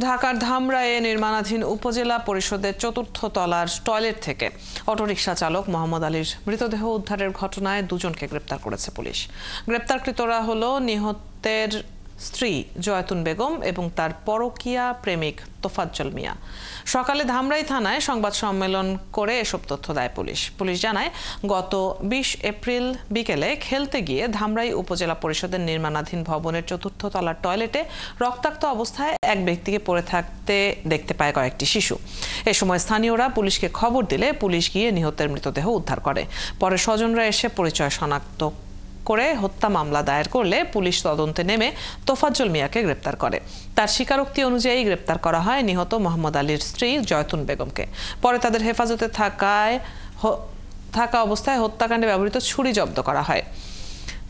ঢাকার ধামরাইয়ে নির্মাণাধীন উপজেলা পরিষদের চতুর্থ তলার টয়লেট থেকে অটোরিকশা চালক মোহাম্মদ আলীর মৃতদেহ উদ্ধারের ঘটনায় দুজনকে গ্রেপ্তার করেছে পুলিশ। গ্রেপ্তারকৃতরা হলো নিহতের স্ত্রী জয়তুন বেগম এবং তার পরকীয়া প্রেমিক তোফাজ্জল মিয়া। সকালে ধামরাই থানায় সংবাদ সম্মেলন করে এসব তথ্য দেয় পুলিশ জানায়, গত ২০ এপ্রিল বিকেলে খেলতে গিয়ে ধামরাই উপজেলা পরিষদের নির্মাণাধীন ভবনের চতুর্থ তলার টয়লেটে রক্তাক্ত অবস্থায় এক ব্যক্তিকে পড়ে থাকতে দেখতে পায় কয়েকটি শিশু। এ সময় স্থানীয়রা পুলিশকে খবর দিলে পুলিশ গিয়ে নিহতের মৃতদেহ উদ্ধার করে। পরে স্বজনরা এসে পরিচয় শনাক্ত করে হত্যা মামলা দায়ের করলে পুলিশ তদন্তে নেমে তোফাজ্জল মিয়াকে গ্রেপ্তার করে। তার স্বীকারোক্তি অনুযায়ী গ্রেপ্তার করা হয় নিহত মোহাম্মদ আলীর স্ত্রী জয়তুন বেগমকে। পরে তাদের হেফাজতে থাকা অবস্থায় হত্যাকাণ্ডে ব্যবহৃত ছুরি জব্দ করা হয়।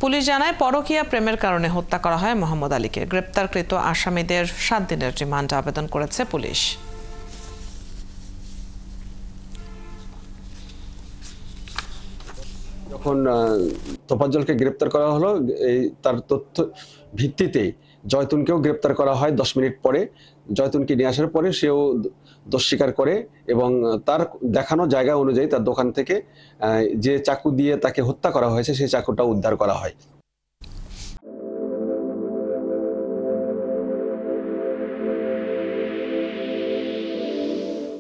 পুলিশ জানায়, পরকীয়া প্রেমের কারণে হত্যা করা হয় মোহাম্মদ আলীকে। গ্রেপ্তারকৃত আসামিদের 7 দিনের রিমান্ড আবেদন করেছে পুলিশ। যখন তোফাজ্জলকে গ্রেপ্তার করা হলো, তার তথ্য ভিত্তিতে জয়তুনকেও গ্রেপ্তার করা হয়। 10 মিনিট পরে জয়তুনকে নিয়ে আসার পরে সেও দোষ স্বীকার করে এবং তার দেখানো জায়গা অনুযায়ী তার দোকান থেকে যে চাকু দিয়ে তাকে হত্যা করা হয়েছে সেই চাকুটা উদ্ধার করা হয়।